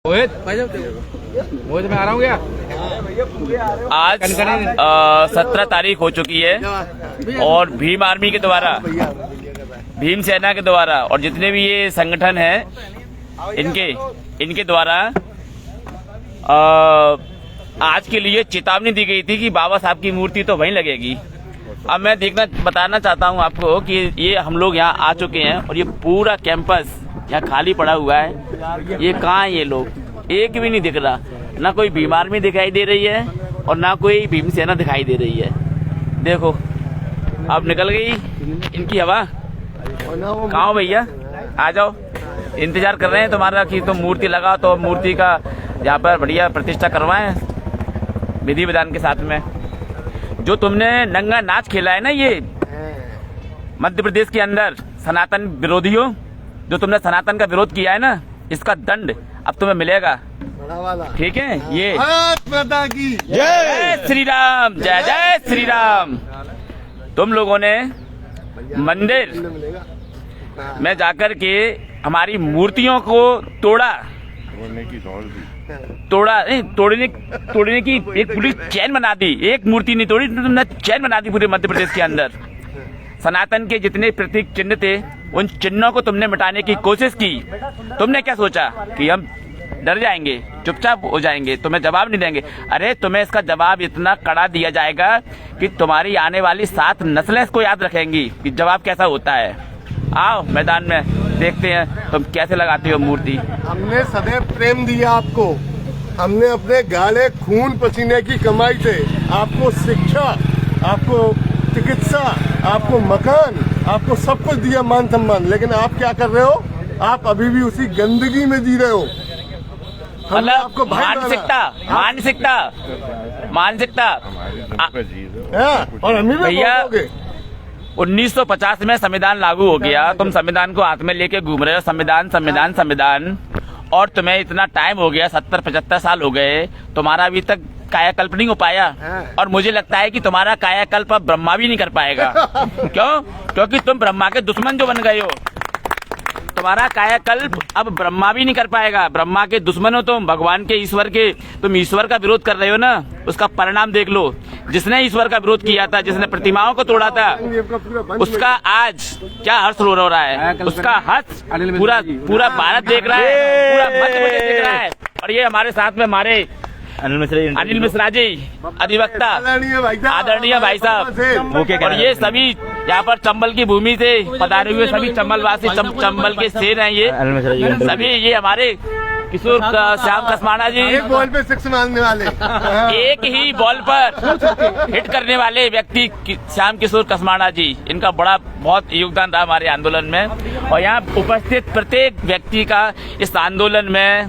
मोहित मैं आ रहा हूँ क्या? आज 17 तारीख हो चुकी है और भीम आर्मी के द्वारा, भीम सेना के द्वारा और जितने भी ये संगठन हैं इनके द्वारा आज के लिए चेतावनी दी गई थी कि बाबा साहब की मूर्ति तो वहीं लगेगी। अब मैं बताना चाहता हूँ आपको कि ये हम लोग यहाँ आ चुके हैं और ये पूरा कैंपस यहाँ खाली पड़ा हुआ है। ये कहाँ है? ये लोग एक भी नहीं दिख रहा, ना कोई भीम आर्मी दिखाई दे रही है और ना कोई भीम सेना दिखाई दे रही है। देखो अब निकल गई इनकी हवा। कहाँ हो भैया? आ जाओ, इंतजार कर रहे हैं तुम्हारा कि तुम मूर्ति लगाओ तो मूर्ति का यहाँ पर बढ़िया प्रतिष्ठा करवाएं विधि विधान के साथ में। जो तुमने नंगा नाच खेला है ना ये मध्य प्रदेश के अंदर, सनातन विरोधियों, जो तुमने सनातन का विरोध किया है ना, इसका दंड अब तुम्हें मिलेगा। ठीक है? ये जय श्री राम, जय जय श्री राम। तुम लोगों ने मंदिर में जाकर के हमारी मूर्तियों को तोड़ने की एक पूरी चैन बना दी। एक मूर्ति नहीं तोड़ी, तुमने चैन बना दी पूरे मध्य प्रदेश के अंदर। सनातन के जितने प्रतीक चिन्ह थे उन चिन्हों को तुमने मिटाने की कोशिश की। तुमने क्या सोचा कि हम डर जाएंगे, चुपचाप हो जाएंगे, तुम्हें जवाब नहीं देंगे? अरे तुम्हें इसका जवाब इतना कड़ा दिया जाएगा कि तुम्हारी आने वाली 7 नस्लें इसको याद रखेंगी कि जवाब कैसा होता है। आओ मैदान में देखते हैं तुम कैसे लगाती हो मूर्ति। हमने सदैव प्रेम दिया आपको, हमने अपने गाले खून पसीने की कमाई से आपको शिक्षा, आपको चिकित्सा, आपको मकान, आपको सब कुछ दिया, मान सम्मान। लेकिन आप क्या कर रहे हो? आप अभी भी उसी गंदगी में जी रहे हो। मतलब मानसिकता और हम भैया 1950 में संविधान लागू हो गया, तुम संविधान को हाथ में लेके घूम रहे हो, संविधान, और तुम्हें इतना टाइम हो गया, 70-75 साल हो गए, तुम्हारा अभी तक कायाकल्प नहीं हो पाया। और मुझे लगता है कि तुम्हारा कायाकल्प अब ब्रह्मा भी नहीं कर पाएगा। क्यों? क्योंकि तुम ब्रह्मा के दुश्मन जो बन गए हो। तुम्हारा कायाकल्प अब ब्रह्मा भी नहीं कर पाएगा। ब्रह्मा के दुश्मन हो तुम, भगवान के, ईश्वर के। तुम ईश्वर का विरोध कर रहे हो ना, उसका परिणाम देख लो। जिसने ईश्वर का विरोध किया था, जिसने प्रतिमाओं को तोड़ा था, उसका आज क्या हर्ष हो रहा है? उसका हर्ष पूरा भारत देख रहा है, पूरा मध्य प्रदेश देख रहा है। और ये हमारे साथ में हमारे अनिल मिश्रा जी, अधिवक्ता, आदरणीय भाई साहब, और ये सभी यहाँ पर चंबल की भूमि से पधारे हुए सभी चंबलवासी, चंबल के शेर हैं ये सभी। ये हमारे किशोर श्याम कसमाना जी, एक बॉल पे 6 मारने वाले, एक ही बॉल पर हिट करने वाले व्यक्ति श्याम किशोर कसमाना जी। इनका बहुत योगदान रहा हमारे आंदोलन में। और यहाँ उपस्थित प्रत्येक व्यक्ति का इस आंदोलन में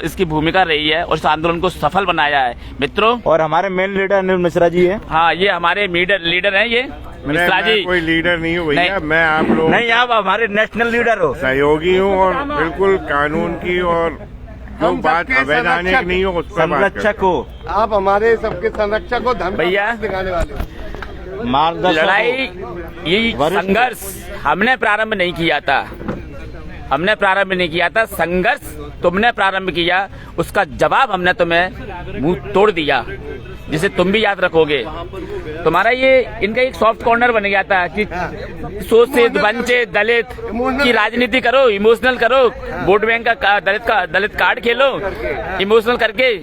इसकी भूमिका रही है और इस आंदोलन को सफल बनाया है मित्रों। और हमारे मेन लीडर अनिल मिश्रा जी है। हाँ, ये हमारे लीडर हैं ये मिश्रा जी। कोई लीडर नहीं हूँ भैया, मैं आप लोग नहीं, आप हमारे नेशनल लीडर हो, सहयोगी हूँ और बिल्कुल कानून की और जो बात अवैधानिक नहीं हो उस पर संरक्षक हो। आप हमारे सबके संरक्षक हो, धन भैया दिखाने वाले। मार्गदर्शक। लड़ाई, ये संघर्ष हमने प्रारंभ नहीं किया था, संघर्ष तुमने प्रारंभ किया, उसका जवाब हमने तुम्हें मुंह तोड़ दिया, जिसे तुम भी याद रखोगे। तुम्हारा ये इनका एक सॉफ्ट कॉर्नर बन गया था कि शोषित, वंचित, दलित की राजनीति करो, इमोशनल करो, वोट बैंक का दलित कार्ड खेलो, इमोशनल करके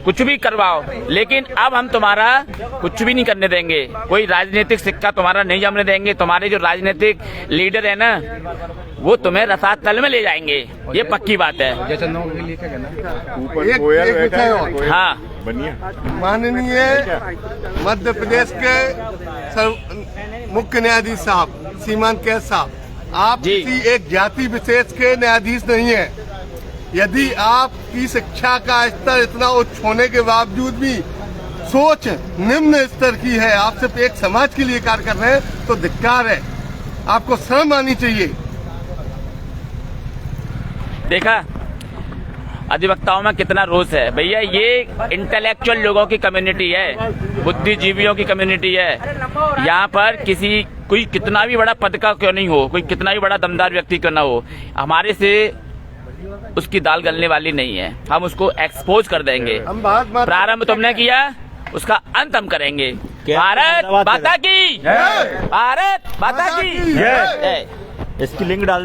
कुछ भी करवाओ। लेकिन अब हम तुम्हारा कुछ भी नहीं करने देंगे, कोई राजनीतिक सिक्का तुम्हारा नहीं जमने देंगे। तुम्हारे जो राजनीतिक लीडर है ना, वो तुम्हें रसातल में ले जाएंगे, ये पक्की बात है। हाँ, माननीय मध्य प्रदेश के मुख्य न्यायाधीश साहब सीमांत कैद साहब, आप किसी एक जाति विशेष के न्यायाधीश नहीं है। यदि आपकी शिक्षा का स्तर इतना उच्च होने के बावजूद भी सोच निम्न स्तर की है, आप सिर्फ एक समाज के लिए कार्य कर रहे हैं, तो धिक्कार है, आपको शर्म आनी चाहिए। देखा अधिवक्ताओं में कितना रोष है भैया। ये इंटेलेक्चुअल लोगों की कम्युनिटी है, बुद्धिजीवियों की कम्युनिटी है। यहाँ पर कोई कितना भी बड़ा पद का क्यों नहीं हो, कोई कितना भी बड़ा दमदार व्यक्ति क्यों ना हो, हमारे से उसकी दाल गलने वाली नहीं है। हम उसको एक्सपोज कर देंगे। हम भारत माता प्रारंभ तुमने किया, उसका अंत हम करेंगे। भारत माता की, भारत माता की जय। जय। इसकी लिंक डाल